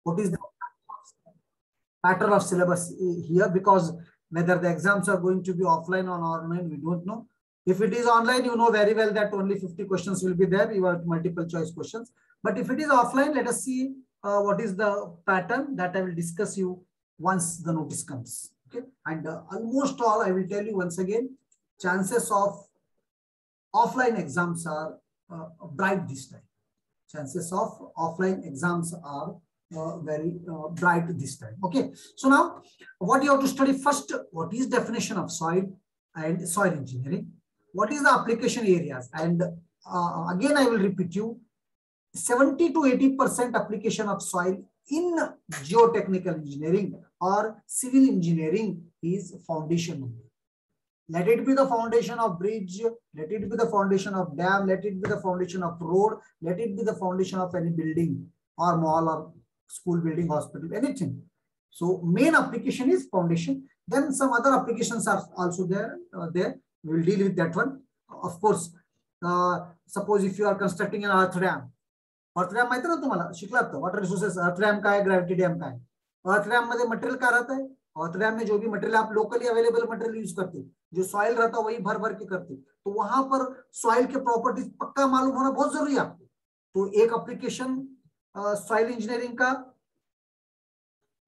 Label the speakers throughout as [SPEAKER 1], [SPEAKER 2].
[SPEAKER 1] What is the pattern of syllabus here? Because whether the exams are going to be offline or online, we don't know. If it is online, you know very well that only 50 questions will be there. You have multiple choice questions. But if it is offline, let us see what is the pattern that I will discuss you once the notice comes. Okay, and almost all I will tell you once again, chances of offline exams are bright this time. Chances of offline exams are very bright this time. Okay, so now what you have to study first, what is definition of soil and soil engineering, what is the application areas, and again I will repeat you, 70 to 80% application of soil in geotechnical engineering or civil engineering is foundation only. Let it be the foundation of bridge, let it be the foundation of dam, let it be the foundation of road, let it be the foundation of any building or mall or school building, hospital, anything. So main application is foundation. Then some other applications are also there. We will deal with that one. Of course, suppose if you are constructing an earth dam. Earth dam माहिती ना तुम्हाला, शिकलात water resources, अर्थ dam काय, gravity dam काय. अर्थ dam मध्ये material क्या रहता है, अर्थ डैम में जो भी मटेरियल आप लोकली अवेलेबल मटेरियल यूज करते, जो सॉइल रहता है वही भर भर के करते, तो वहां पर सॉइल के प्रॉपर्टीज पक्का मालूम होना बहुत जरूरी है आपको. तो एक एप्लीकेशन सॉइल इंजीनियरिंग का,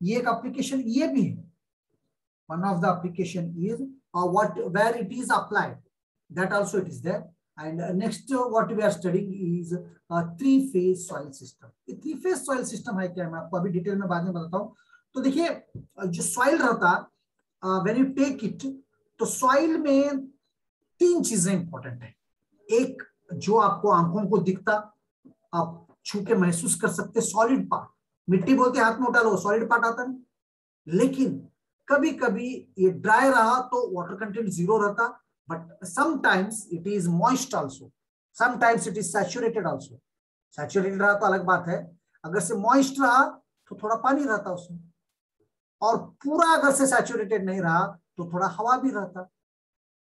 [SPEAKER 1] ये एक एप्लीकेशन ये भी है. One of the application is what where it is applied, that also it is there. And next what we are studying is three phase soil system. ये three phase soil system है क्या, मैं आपको अभी detail में बाद में बताता हूँ. तो देखिए जो सॉइल रहता, when you take it, तो सॉइल में तीन चीजें इंपॉर्टेंट है. एक जो आपको आंखों को दिखता, आप छू के महसूस कर सकते, सॉलिड पार्ट. मिट्टी बोलते हाथ में उठा लो, सॉलिड पार्ट आता है. लेकिन कभी कभी ये ड्राई रहा तो वाटर कंटेंट जीरो रहता, but sometimes it is moist also, sometimes it is saturated also. Saturated रहा तो अलग बात है, अगर से moist रहा तो थोड़ा पानी रहता उसमें, और पूरा अगर से saturated नहीं रहा तो थोड़ा हवा भी रहता.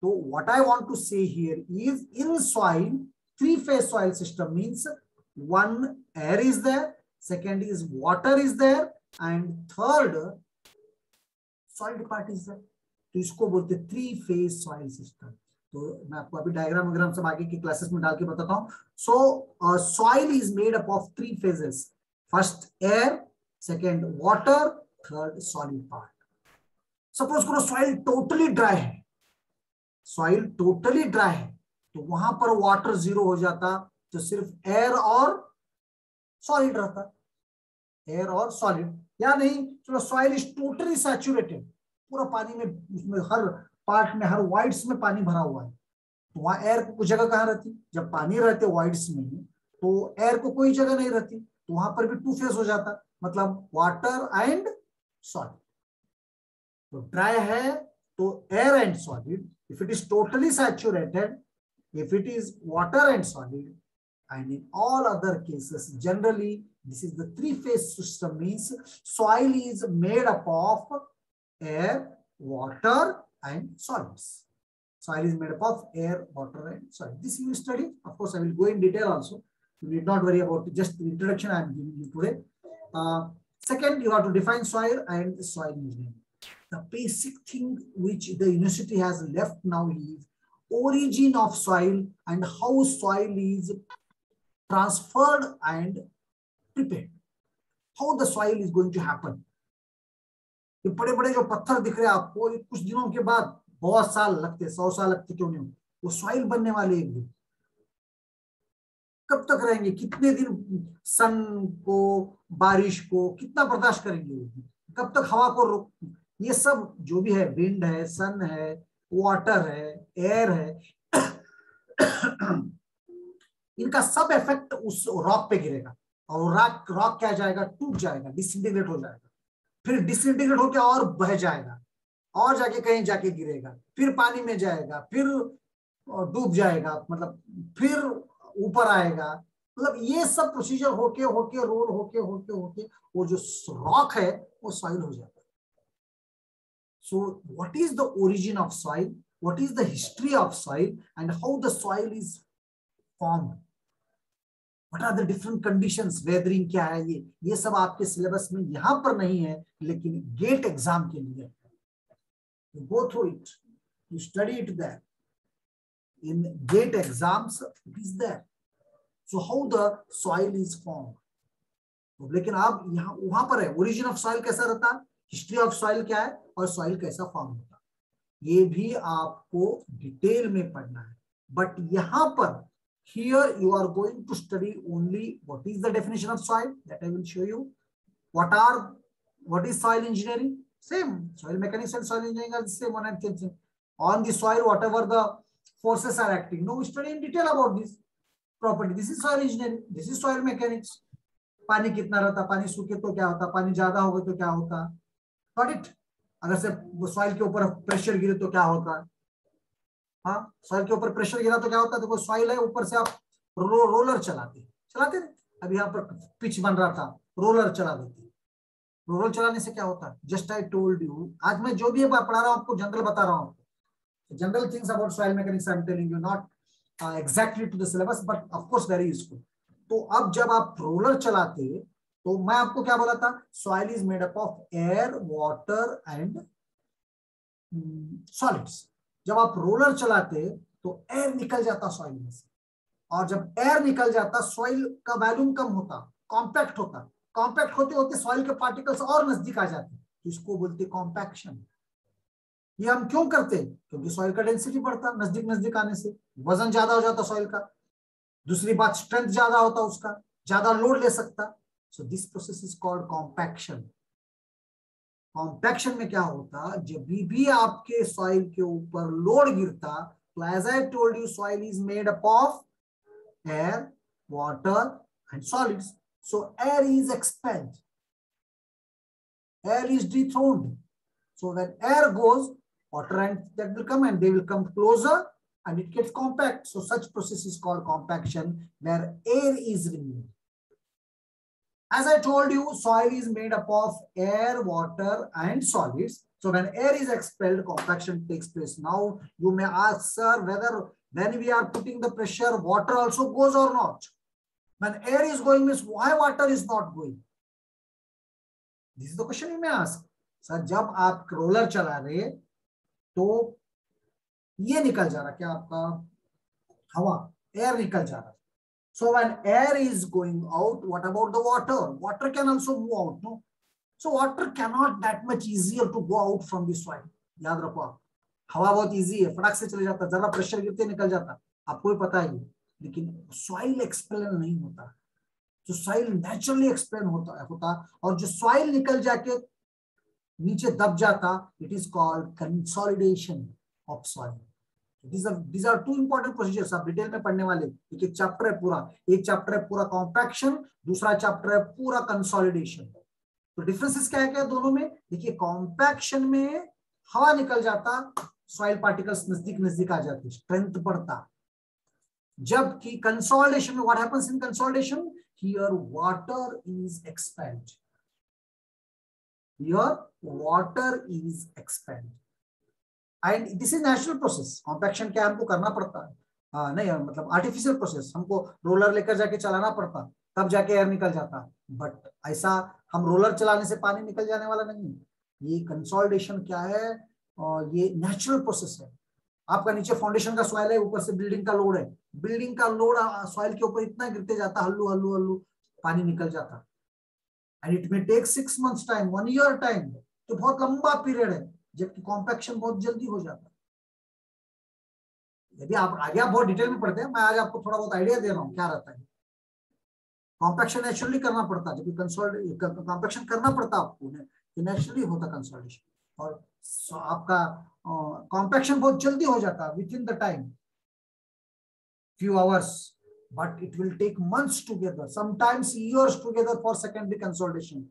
[SPEAKER 1] तो what I want to say here is in soil, three phase soil system means one, air is there, second is water is there, and third solid part is there. तो इसको बोलते थ्री फेज सॉइल सिस्टम. तो मैं आपको अभी diagram वगैरह सब आगे की क्लासेस में डाल के बताता हूँ. सो soil is made up of three phases, first air, second water, third solid part. Suppose करो सॉइल टोटली ड्राई है, सॉइल टोटली ड्राई है, तो वहां पर वाटर जीरो हो जाता, तो सिर्फ एयर और सॉलिड रहता, एयर और सॉलिड. या नहीं, चलो सॉइल इज टोटली सैचुरेटेड, पूरा पानी में, उसमें हर पार्ट में, हर वाइड्स में पानी भरा हुआ है, तो वहां एयर को कुछ जगह कहाँ रहती, जब पानी रहते वाइड्स में तो एयर को कोई जगह नहीं रहती, तो वहां पर भी टू फेज हो जाता, मतलब वाटर एंड सॉलिड. तो ड्राई है तो air and solid, if it is totally saturated, if it is water and solid, and in all other cases generally this is the three phase system, means soil is made up of air, water and solids. Soil is made up of air, water and solid. This you will study. Of course I will go in detail also, you need not worry about it. Just the introduction I am giving you today. Second, you have to define soil and soil engineering. The basic thing which the university has left now is origin of soil and how soil is transferred and prepared, how the soil is going to happen. ये बड़े बड़े जो पत्थर दिख रहे हैं आपको, ये कुछ दिनों के बाद, बहुत साल लगते, 100 साल लगते क्यों नहीं, वो सॉइल बनने वाले एक दिन. कब तक रहेंगे, कितने दिन सन को, बारिश को कितना बर्दाश्त करेंगे, कब तक हवा को रोक, ये सब जो भी है, विंड है, सन है, वाटर है, एयर है, इनका सब इफेक्ट उस रॉक पे गिरेगा, और रॉक क्या जाएगा, टूट जाएगा, डिसइंटीग्रेट हो जाएगा, फिर डिसइंटीग्रेट होकर और बह जाएगा, और जाके कहीं जाके गिरेगा, फिर पानी में जाएगा, फिर डूब जाएगा, मतलब फिर ऊपर आएगा, मतलब ये सब प्रोसीजर होके होके रोल होके होके होके वो जो रॉक है वो सॉइल हो जाता है. So what is the origin of soil, what is the history of soil, and how the soil is formed. What are the different conditions, weathering क्या है, ये सब आपके सिलेबस में यहां पर नहीं है, लेकिन गेट एग्जाम के लिए you go through it, you study it there. In GATE exams, it is there. So how the soil is formed? तो लेकिन आप यहाँ वहां पर है, ओरिजिन ऑफ सॉइल कैसा रहता है, हिस्ट्री ऑफ सॉइल क्या है, और सॉइल कैसा फॉर्म होता है, ये भी आपको डिटेल में पढ़ना है. बट यहाँ पर here you are going to study only what is the definition of soil, that I will show you. What is soil engineering? Same. Soil mechanics and soil engineering are the same, one and same thing. On the soil, whatever the forces are acting. No, we study in detail about this property. This is soil engineering. This is soil mechanics. पानी कितना रहता, पानी सूखे तो क्या होता, पानी ज्यादा हो गए तो क्या होता, Got it? अगर से सॉइल के ऊपर प्रेशर गिरे तो क्या होता है, हाँ, सॉइल के ऊपर प्रेशर गिरा तो क्या होता है, देखो सॉइल है, ऊपर से आप रोलर चलाते अभी यहाँ पर पिच बन रहा था, रोलर चला देते. रोलर चलाने से क्या होता है, जस्ट आई टोल्ड यू, आज मैं जो भी पढ़ा रहा हूँ आपको जनरल बता रहा हूँ, general things about soil mechanics I am telling you, not exactly to the syllabus but of course very useful. तो अब जब आप रोलर चलाते तो मैं आपको क्या बोला था, soil is made up of air, water and solids. जब आप रोलर चलाते तो एयर निकल जाता सॉइल में से, और जब एयर निकल जाता सॉइल का वॉल्यूम कम होता, कॉम्पैक्ट होता, कॉम्पैक्ट होते होते सॉइल के पार्टिकल्स और नजदीक आ जाते, तो इसको बोलते कॉम्पैक्शन. ये हम क्यों करते, क्योंकि सॉइल का डेंसिटी बढ़ता, नजदीक आने से वजन ज्यादा हो जाता सॉइल का, दूसरी बात स्ट्रेंथ ज्यादा होता उसका, ज्यादा लोड ले सकता. So this process is called compaction. Compaction में क्या होता, जब भी आपके सॉइल के ऊपर लोड गिरता, तो as I told you soil is made up of air, water and solids. So air is expelled, air is dethroned. So when air goes, water and that will come and they will come closer and it gets compact. So such process is called compaction, where air is removed. As I told you, soil is made up of air, water and solids. So when air is expelled, compaction takes place. Now you may ask, sir, whether when we are putting the pressure, water also goes or not. When air is going, means why water is not going? This is the question you may ask. Sir, जब आप roller चला रहे तो ये निकल जा रहा, क्या आपका हवा, एयर निकल जा रहा. So when air is going out, what about the water? Water can also move out, no? So water cannot that much easier to go out from the soil. याद रखो आप, हवा बहुत इजी है, फटाक से चले जाता, जरा प्रेशर गिरते निकल जाता, आपको भी पता है. लेकिन सॉइल एक्सपेल नहीं होता, जो सॉइल नेचुरली एक्सपेल होता और जो सॉइल निकल जाके नीचे दब जाता, it is called consolidation of soil. These are two important procedures. आप डिटेल में पढ़ने वाले, एक चैप्टर है पूरा, एक चैप्टर है पूरा कॉम्पैक्शन, दूसरा चैप्टर है पूरा कंसोलिडेशन. तो डिफरेंसेस क्या है दोनों में, देखिए कॉम्पैक्शन में हवा निकल जाता, सॉइल पार्टिकल्स नजदीक आ जाते, स्ट्रेंथ बढ़ता. जबकि कंसोलिडेशन में what happens in consolidation, here water is expelled, here water is expelled. And this is natural process. Compaction क्या हमको करना पड़ता है, नहीं मतलब आर्टिफिशियल प्रोसेस, हमको रोलर लेकर जाके चलाना पड़ता, तब जाके एयर निकल जाता. बट ऐसा हम रोलर चलाने से पानी निकल जाने वाला नहीं. ये कंसोलिडेशन क्या है, ये नेचुरल प्रोसेस है. आपका नीचे फाउंडेशन का सॉइल है, ऊपर से बिल्डिंग का लोड है, बिल्डिंग का लोड सॉइल के ऊपर इतना गिरते जाता, हल्लू पानी निकल जाता. And it may take 6 months time, 1 year time, तो बहुत लंबा पीरियड है. जबकि कॉम्पैक्शन बहुत जल्दी हो जाता है. यदि आप आगे आप बहुत डिटेल में पढ़ते हैं, मैं आज आपको थोड़ा बहुत आइडिया दे रहा हूँ क्या रहता है. कॉम्पैक्शन नेचुरली करना पड़ता है, जबकि कॉम्पैक्शन करना पड़ता आपको, नेचुरली होता कंसोलिडेशन. और आपका कॉम्पैक्शन बहुत जल्दी हो जाता है, with in the time few hours, but it will take months together, sometimes years together for secondary consolidation.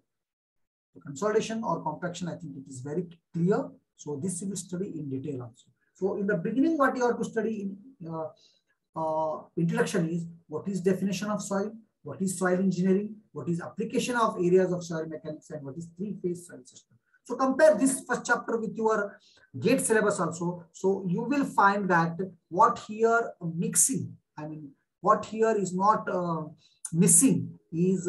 [SPEAKER 1] So consolidation or compaction, I think it is very clear. So this we will study in detail also. So in the beginning, what you have to study in introduction is what is definition of soil, what is soil engineering, what is application of areas of soil mechanics, and what is three-phase soil system. So compare this first chapter with your GATE syllabus also. So you will find that what here mixing, I mean what here is not missing is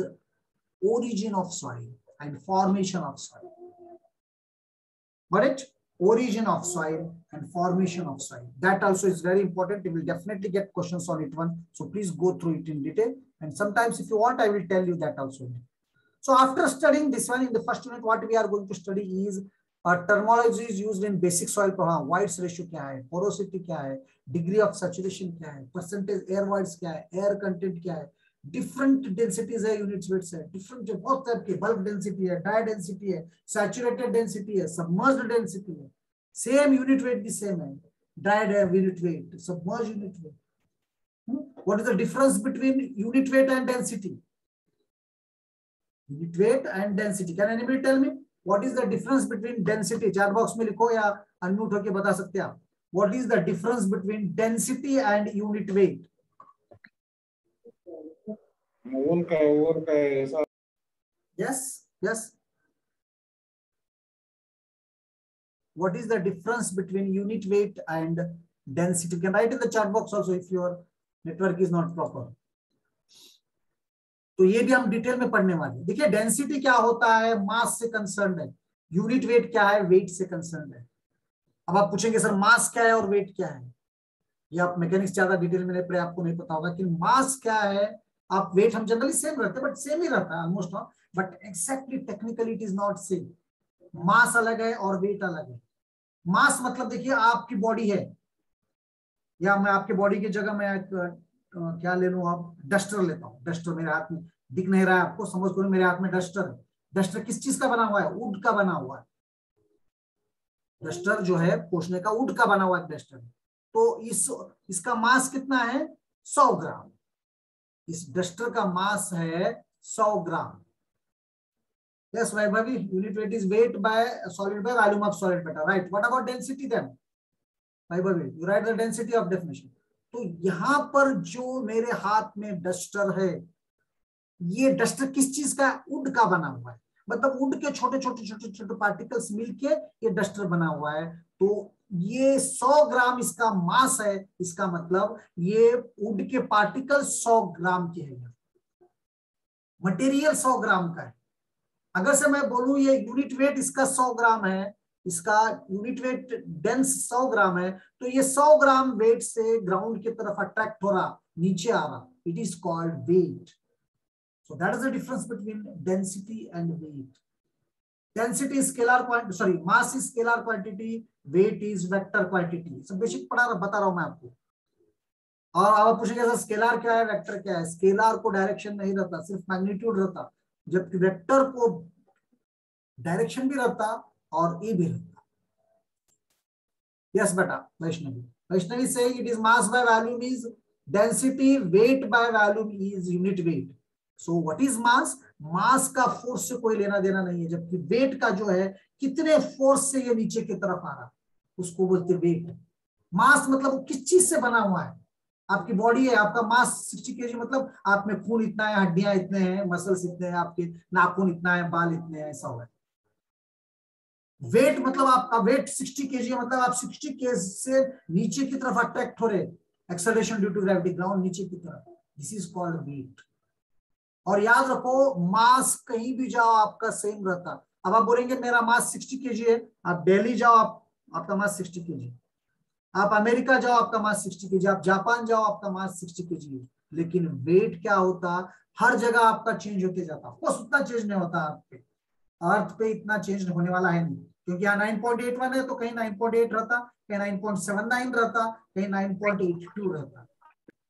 [SPEAKER 1] origin of soil and formation of soil. Got it? Origin of soil and formation of soil. That also is very important. You will definitely get questions on it one. So please go through it in detail. And sometimes if you want, I will tell you that also. So after studying this one in the first unit, what we are going to study is terminology is used in basic soil. Voids ratio क्या है, porosity क्या है, degree of saturation क्या है, percentage air voids क्या है, air content क्या है, different densities है, units weights है, different बहुत टाइप के, bulk density है, dry density है, saturated density है, submerged density है, same unit weight भी same है, dry unit weight, submerged unit weight. What is the difference between unit weight and density? Unit weight and density. Can anybody tell me what is the difference between density? Chat box में लिखो या unmute होके बता सकते हैं आप. What is the difference between density and unit weight? Yes, yes. What is the difference between unit weight and density? You can write in the chat box also if your network is not proper. तो ये भी हम detail में पढ़ने वाले हैं. देखिए density क्या होता है, मास से कंसर्न है. यूनिट वेट क्या है, वेट से कंसर्न है. अब आप पूछेंगे सर मास क्या है और वेट क्या है, ये आप मैकेनिक्स ज्यादा डिटेल में नहीं पढ़े, आपको नहीं पता होगा कि मास क्या है. आप वेट हम जनरली सेम रहते हैं, बट सेम ही रहता है almost, but exactly technically it is not same. Mass अलग है और वेट अलग है. मास मतलब देखिए आपकी बॉडी है, या मैं आपके बॉडी की जगह मैं क्या ले लूं, आप डस्टर लेता हूं. डस्टर मेरे हाथ में दिख नहीं रहा है आपको, समझ करो मेरे हाथ में डस्टर है. डस्टर किस चीज का बना हुआ है, वुड का बना हुआ है. डस्टर जो है पोंछने का वुड का बना हुआ है डस्टर. तो इसका मास कितना है, 100 ग्राम. इस डस्टर का मास है 100 gram. Yes Vaibhavi, unit weight is weight by solid by volume of solid बेटा, right. What about density then Vaibhavi, you write the density of definition. तो यहां पर जो मेरे हाथ में डस्टर है, ये डस्टर किस चीज का, वुड का बना हुआ है. मतलब वुड के छोटे छोटे छोटे छोटे पार्टिकल्स मिलके ये डस्टर बना हुआ है. तो ये 100 ग्राम इसका मास है. इसका मतलब ये वुड के पार्टिकल 100 ग्राम के हैं. मटेरियल 100 ग्राम का है. अगर से मैं बोलूं ये यूनिट वेट इसका 100 ग्राम है, इसका यूनिट वेट डेंस 100 ग्राम है, तो ये 100 ग्राम वेट से ग्राउंड की तरफ अट्रैक्ट हो रहा, नीचे आ रहा. It is called weight. So that is the difference between density and weight. Density is scalar quantity, sorry, mass is scalar quantity, weight is vector quantity. सब बेसिक बता रहा हूं मैं आपको. और आप पूछेंगे सर स्केलर क्या है, वेक्टर क्या है. स्केलर को डायरेक्शन नहीं रहता, सिर्फ मैग्नीट्यूड रहता, जबकि वेक्टर को डायरेक्शन भी रहता और ए भी रहता. यस बेटा वैष्णवी. वैष्णवी से it is mass by volume is density, weight by volume is unit weight. So what is mass, mass का फोर्स से कोई लेना देना नहीं है, जबकि वेट का जो है कितने फोर्स से ये नीचे की तरफ आ रहा, उसको बोलते वेट. मास मतलब वो किस चीज से बना हुआ है. आपकी बॉडी है, आपका मास 60 kg, मतलब आप में खून इतना है, हड्डियां इतने हैं, मसल्स इतने हैं, आपके नाखून इतना है, बाल इतने हैं, ऐसा हुआ. वेट मतलब आपका वेट 60 kg है, मतलब आप 60 kg से नीचे की तरफ अट्रैक्ट हो रहे, acceleration due to gravity, ground नीचे की तरफ. This is called weight. और याद रखो मास कहीं भी जाओ आपका सेम रहता. अब आप बोलेंगे मेरा मास 60 kg है, आप दिल्ली जाओ आपका मास 60 kg, आप अमेरिका जाओ आपका मास 60 kg, आप जापान जाओ आपका मास 60 kg है. लेकिन वेट क्या होता, हर जगह आपका चेंज होते जाता. बस उतना चेंज नहीं होता आपके अर्थ पे, इतना चेंज होने वाला है नहीं, क्योंकि यहाँ 9.81 है तो कहीं 9.8 रहता, कहीं 9.79 रहता, कहीं 9.82 रहता.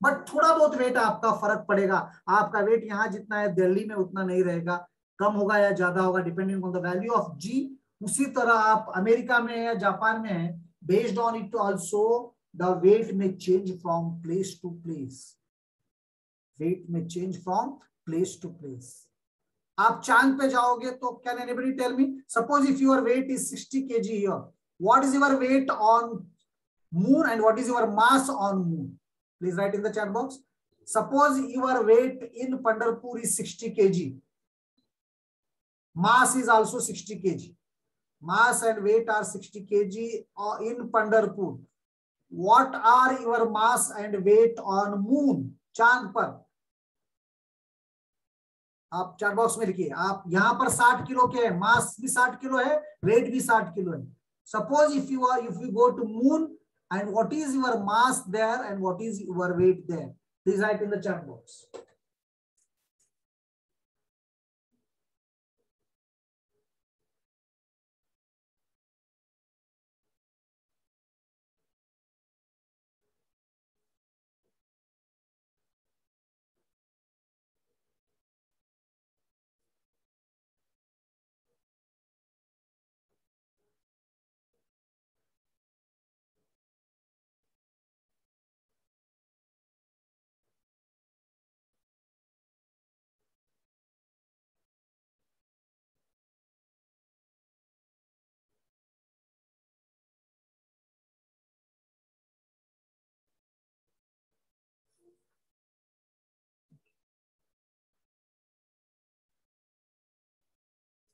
[SPEAKER 1] बट थोड़ा बहुत वेट आपका फर्क पड़ेगा. आपका वेट यहाँ जितना है दिल्ली में उतना नहीं रहेगा, कम होगा या ज्यादा होगा depending on the value of g. उसी तरह आप अमेरिका में या जापान में है, based on it also the weight में change from place to place. Weight में change from place to place. आप चांद पे जाओगे तो can anybody tell me, suppose if your weight is 60 kg here, what is your weight on moon and what is your mass on moon. Please write in the chat box. Suppose your weight in Pandharpur is 60 kg. Mass is also 60 kg. Mass and weight are 60 kg in Pandharpur. What are your mass and weight on moon? Chand par. आप chat box में लिखिए। आप यहाँ पर 60 kilo के है, मास भी 60 kilo है, वेट भी 60 किलो है। Suppose if you go to moon and what is your mass there and what is your weight there, please write in the chat box.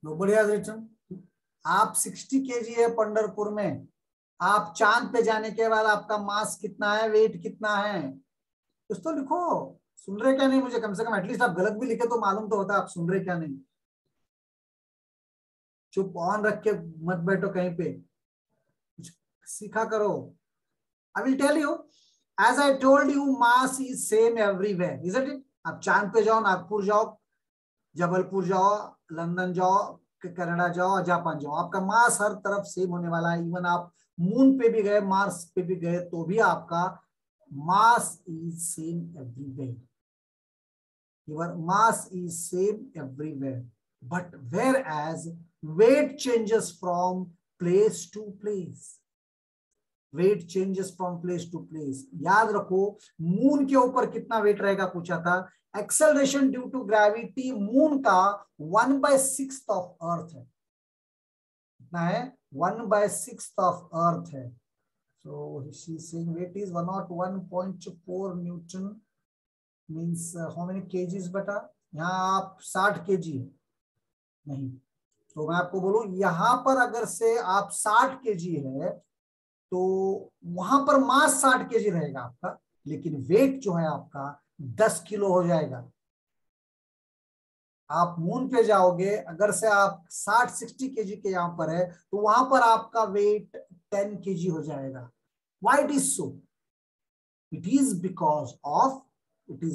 [SPEAKER 1] Nobody has written. आप 60 kg है पंढरपुर में, आप चांद पे जाने के बाद आपका मास कितना है, वेट कितना है, कुछ तो लिखो। सुन रहे क्या नहीं मुझे? कम से कम एटलीस्ट आप गलत भी लिखे तो मालूम तो होता है आप सुन रहे क्या नहीं। चुप ऑन रख के मत बैठो कहीं पे, कुछ सीखा करो। I will tell you, as I told you, mass is same everywhere, isn't it? आप चांद पे जाओ, नागपुर जाओ, जबलपुर जाओ, लंदन जाओ, कनाडा जाओ, जापान जाओ, आपका मास हर तरफ सेम होने वाला है। इवन आप मून पे भी गए, मार्स पे भी गए, तो भी आपका mass is same everywhere. Your mass is same everywhere, but where as weight changes from place to place. Weight changes from place to place. याद रखो, मून के ऊपर कितना वेट रहेगा पूछा था। Acceleration due to gravity moon का 1/6 of earth है। कितना है? 1/6 ऑफ अर्थ है। So she is saying weight is 101.4 Newton, means how many kgs बेटा? यहाँ आप 60 kg नहीं, तो मैं आपको बोलूं यहाँ पर अगर से आप 60 kg है तो वहां पर मास 60 kg रहेगा आपका, लेकिन वेट जो है आपका 10 किलो हो जाएगा। आप मून पे जाओगे, अगर से आप 60 kg के यहाँ पर है तो वहां पर आपका वेट 10 kg हो जाएगा। Why it is so? It is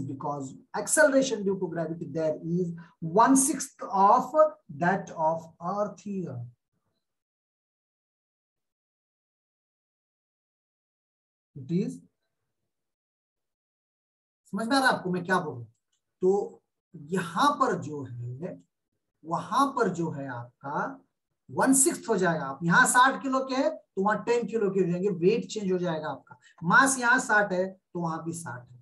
[SPEAKER 1] because acceleration due to gravity there is 1/6 of that of Earth here. It is, समझ में आ रहा है आपको मैं क्या बोलूं? तो यहां पर जो है, वहां पर जो है आपका 1/6 हो जाएगा। आप यहाँ 60 किलो के है तो वहां 10 किलो के हो जाएंगे, वेट चेंज हो जाएगा आपका। मास यहाँ 60 है तो वहां भी 60 है।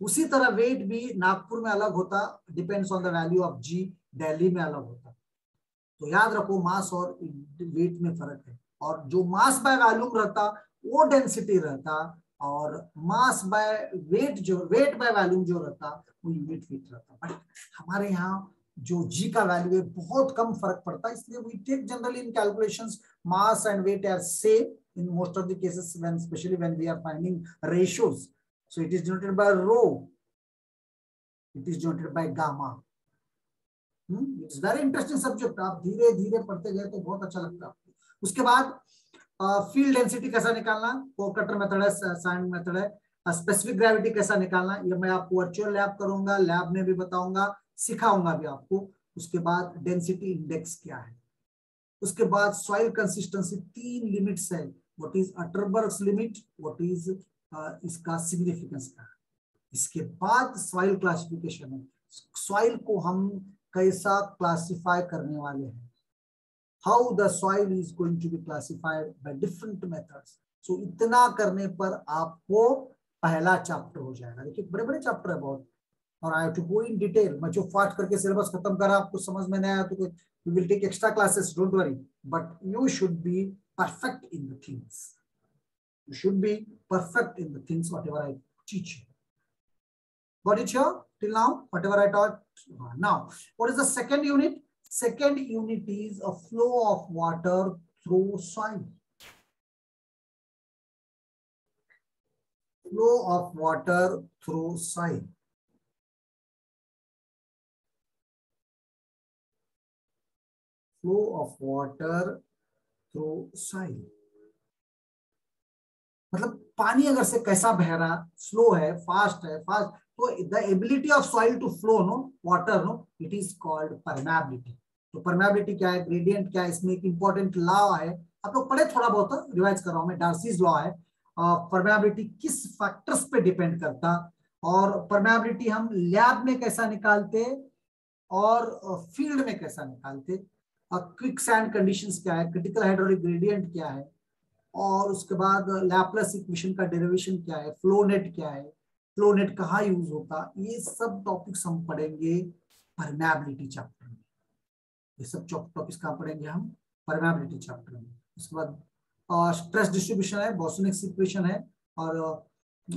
[SPEAKER 1] उसी तरह वेट भी नागपुर में अलग होता, depends on the value of g, Delhi में अलग होता। तो याद रखो मास और वेट में फर्क है, और जो मास बाय वॉल्यूम रहता वो डेंसिटी रहता, और मास बाय वेट, जो वेट बाय वॉल्यूम जो रहता वो यूनिट वेट रहता। बट हमारे यहाँ जो जी का वैल्यू है बहुत कम फर्क पड़ता है, इसलिए we take generally in calculations mass and weight are same in most of the cases, when specially when we are finding ratios. So it is denoted by rho, it is denoted by gamma. It's very interesting subject, आप धीरे धीरे पढ़ते गए तो बहुत अच्छा लगता है आपको। उसके बाद फील्ड डेंसिटी कैसा निकालना, कोकटर मेथड है, सैंड मेथड है। स्पेसिफिक ग्रेविटी कैसा निकालना, ये मैं आपको वर्चुअल लैब करूंगा, लैब में भी बताऊंगा, सिखाऊंगा भी आपको। उसके बाद डेंसिटी इंडेक्स क्या है, उसके बाद सॉइल कंसिस्टेंसी, 3 लिमिट्स है। What is Atterberg's limit, what is इसका सिग्निफिकेंस का। इसके बाद सॉइल क्लासिफिकेशन है, सॉइल को हम कैसा क्लासिफाई करने वाले हैं, how the soil is going to be classified by different methods. So इतना करने पर आपको पहला चैप्टर हो जाएगा। देखिए बड़े बड़े चैप्टर है बहुत, और I have to go in detail. मैं जो फास्ट करके सिलेबस खत्म करा, आपको समझ में नहीं आया तो we will take extra classes, don't worry, but you should be perfect in the things, you should be perfect in the things whatever I teach you. Got it here till now, whatever I taught? Now what is the second unit? Second unit is a flow of water through soil. Flow of water through soil. Flow of water through soil, मतलब पानी अगर से कैसा बह रहा, slow है, fast है, fast, तो the ability of soil to flow, no water, no, it is called permeability. तो परमेबिलिटी क्या है, ग्रेडियंट क्या है, इसमें एक इंपॉर्टेंट लॉ है, आप लोग पढ़े, थोड़ा बहुत रिवाइज कर रहा हूं मैं, डार्सीज लॉ है। परमेबिलिटी किस फैक्टर्स पे डिपेंड करता, और परमेबिलिटी हम लैब में कैसा निकालते और फील्ड में कैसा निकालते, क्विक सैंड कंडीशंस क्या है, क्रिटिकल हाइड्रोलिक ग्रेडियंट क्या है, और उसके बाद लैपलेस इक्वेशन का डेरिवेशन क्या है, फ्लो नेट क्या है, फ्लो नेट कहाँ यूज होता, ये सब टॉपिक्स हम पढ़ेंगे परमेबिलिटी चैप्टर में। ये सब टॉपिक्स कहाँ पढ़ेंगे हम, परमेबिलिटी चैप्टर में। उसके बाद स्ट्रेस डिस्ट्रीब्यूशन है, बॉसनिक इक्वेशन है, और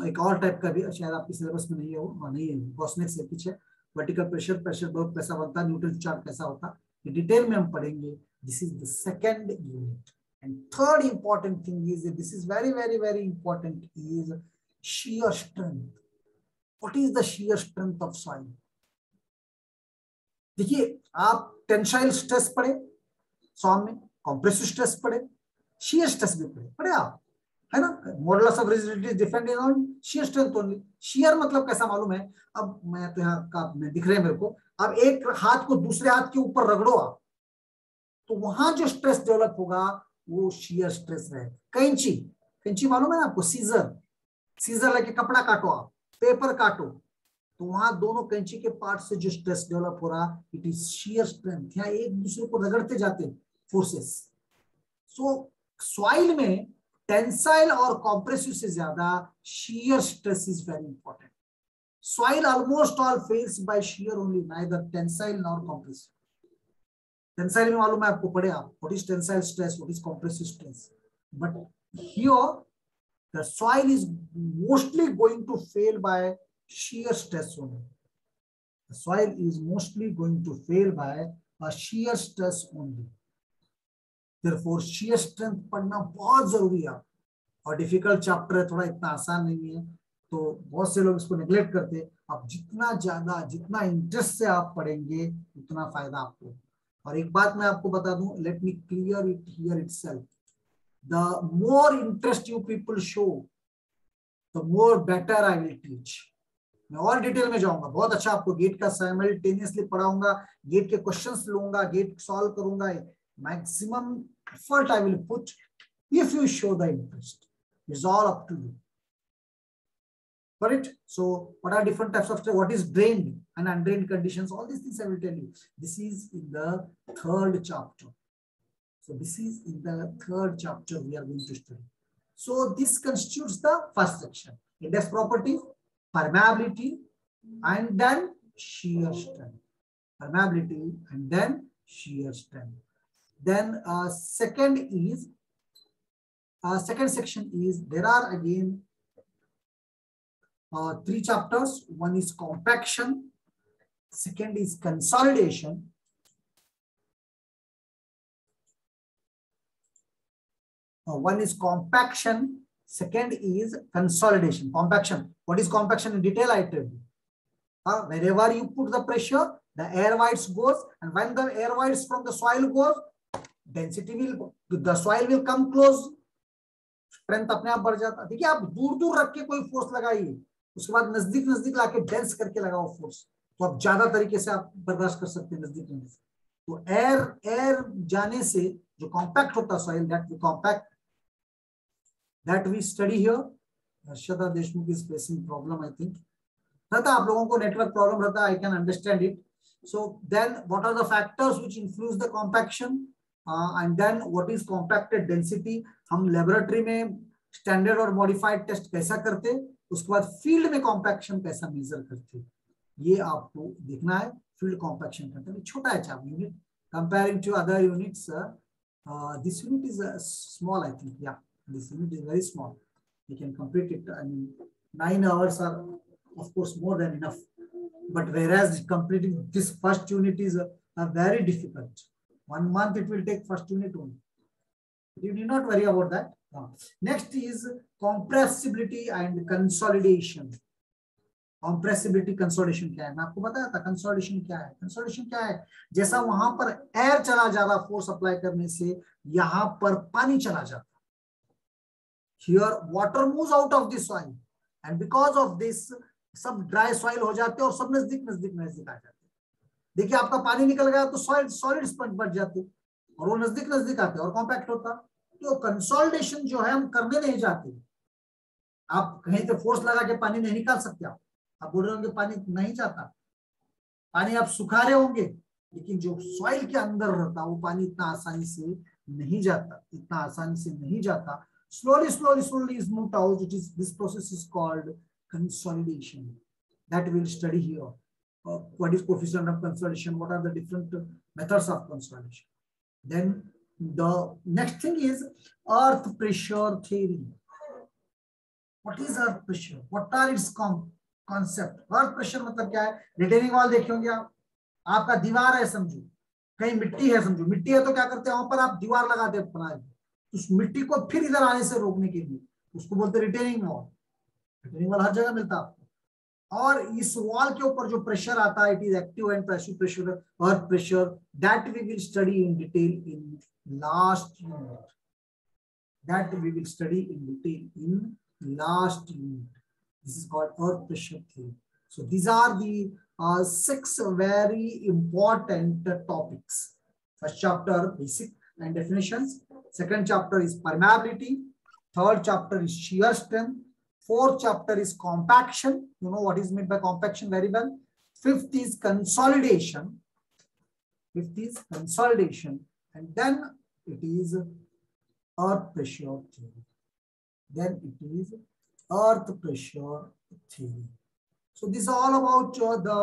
[SPEAKER 1] एक और टाइप का भी शायद आपके सिलेबस में नहीं है, वो नहीं है, बॉसनिक से पीछे वर्टिकल प्रेशर, प्रेशर बल्ब कैसा बनता है, न्यूटन चार्ट कैसा होता, ये डिटेल में हम पढ़ेंगे। This is the second unit. And third important thing is, this is very, very, very important, is shear strength. What is the shear strength of soil? देखिए, आप टेंसाइल स्ट्रेस पढ़े सॉम में, कंप्रेसिव स्ट्रेस पढ़े, shear stress भी पढ़े आप, है ना, modulus of rigidity depend on shear strength only. shear मतलब कैसा मालूम है, अब मैं तो यहाँ का दिख रहे हैं मेरे को, अब एक हाथ को दूसरे हाथ के ऊपर रगड़ो आप, तो वहां जो स्ट्रेस डेवलप होगा वो shear स्ट्रेस है। कैंची, कैंची मालूम है ना आपको, सीजर, सीजर लेके कपड़ा काटो आप, पेपर काटो, तो वहां दोनों कैंची के पार्ट से जो स्ट्रेस डेवलप हो रहा, इट इज shear स्ट्रेंथ। यहाँ एक दूसरे को रगड़ते जाते फोर्सेस। सो सॉइल में टेंसाइल और कॉम्प्रेसिव से ज्यादा shear stress is very important. Soil almost all fails by shear only, neither tensile nor compressive. Tensile में मालूम है आपको, पढ़े आप, what is tensile stress, what is compressive stress, but here the soil is mostly going to fail by shear stress only. The soil is mostly going to fail by a shear stress only. Therefore shear strength पढ़ना बहुत जरूरी है, और difficult chapter है थोड़ा, इतना आसान नहीं है, तो बहुत से लोग इसको नेग्लेक्ट करते हैं। आप जितना ज्यादा, जितना इंटरेस्ट से आप पढ़ेंगे उतना फायदा आपको। और एक बात मैं आपको बता दूं, let me clear it here itself, the more interest you people show, the more better I will teach. मैं और डिटेल में जाऊंगा, बहुत अच्छा आपको गेट का साइमल्टेनियसली पढ़ाऊंगा, गेट के क्वेश्चंस लूंगा, गेट सॉल्व करूंगा, maximum effort I will put if you show the interest, it's all up to you. Got it? So what are different types of stress? What is drained and undrained conditions? All these things I will tell you. This is in the third chapter. So this is in the third chapter we are going to study. So this constitutes the first section. Index properties, permeability, and then shear strength. Permeability and then shear strength. Then second section is, there are again three chapters. One is compaction, second is consolidation, one is compaction, second is consolidation. Compaction, what is compaction in detail I tell you. Wherever you put the pressure, the air voids goes, and when the air voids from the soil goes, density will, the soil will come close, strength अपने आप बढ़ जाता। देखिए, आप दूर दूर रख के कोई फोर्स लगाइए, उसके बाद नजदीक नजदीक लाके डेंस करके लगाओ फोर्स, तो आप ज्यादा तरीके से आप बर्दाश्त कर सकते हैं नजदीक में। तो एयर जाने से जो कॉम्पैक्ट होता है soil, that we study here. Harshada Deshmukh is facing problem, I think रहता आप लोगों को नेटवर्क प्रॉब्लम रहता, I can understand it. So then what are the factors which influence the compaction, and then what is compacted density. हम laboratory में standard और modified test कैसा करते, उसके बाद फील्ड में कॉम्पैक्शन कैसा मेजर करते, ये आपको देखना है। फील्ड कॉम्पैक्शन करते हैं, छोटा है चाप unit comparing to other units. This unit is small, I think, या this unit is very small, you can complete it. I mean 9 hours are of course more than enough, but whereas completing this first unit is very difficult. 1 month it will take first unit only. You need not worry about that. Next is compressibility and consolidation. Compressibility consolidation क्या है, मैं आपको बताया था consolidation क्या है। Consolidation क्या है, जैसा वहां पर एयर चला जाता फोर्स अप्लाई करने से, यहां पर पानी चला जाता। Here water moves out of the soil and because of this सब ड्राई सॉइल हो जाते हैं और सब नजदीक नजदीक नजदीक आ जाते हैं। देखिए आपका पानी निकल गया तो सॉइल सॉलिड स्पंज बच जाते और वो नजदीक नजदीक आते और कॉम्पैक्ट होता। तो कंसोलिडेशन जो है हम करने नहीं जाते। आप कहीं पे फोर्स लगा के पानी नहीं निकाल सकते। आप बोल रहे होंगे पानी नहीं जाता, पानी आप सुखा रहे होंगे, लेकिन जो सॉइल के अंदर रहता वो पानी इतना आसानी से नहीं जाता, इतना आसानी से नहीं जाता। Slowly, slowly, slowly is moved out. This process is called consolidation. That we'll study here. What is coefficient of consolidation? What are the different methods of consolidation? Then the next thing is earth pressure theory. What is earth pressure? What are its concept? Earth pressure मतलब क्या है? Retaining wall देखे होंगे आप, आपका दीवार है समझो, कहीं मिट्टी है समझो, मिट्टी है तो क्या करते हैं वहां पर आप दीवार लगाते हैं बनाए, उस मिट्टी को फिर इधर आने से रोकने के लिए, उसको बोलते हैं रिटेनिंग वॉल। रिटेनिंग वॉल हर जगह मिलता है आपको। और इस वॉल के ऊपर जो प्रेशर आता है, it is active and passive pressure, earth pressure, that we will study in detail in last unit. That we will study in detail in last unit. This is called earth pressure theory. So these are the 6 very important topics. First chapter basic and definitions. Second chapter is permeability. Third chapter is shear strength. Fourth chapter is compaction. You know what is meant by compaction very well. Fifth is consolidation. And then it is earth pressure theory. So this is all about the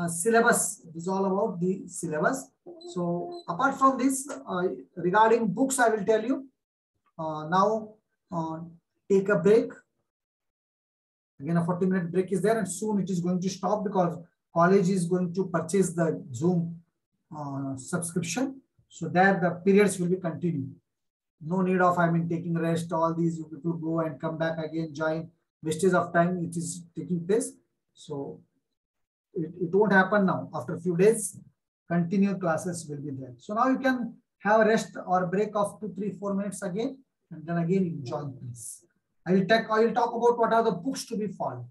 [SPEAKER 1] syllabus. This is all about the syllabus. So apart from this, regarding books, I will tell you. Now take a break. Again, a 40-minute break is there, and soon it is going to stop because college is going to purchase the Zoom subscription. So there the periods will be continued. No need of taking rest. All these you people go and come back again, join. Wastage of time it is taking place. So it won't happen now. After a few days, continued classes will be there. So now you can have a rest or break of 2, 3, 4 minutes again, and then again you join, please. I will talk about what are the books to be followed.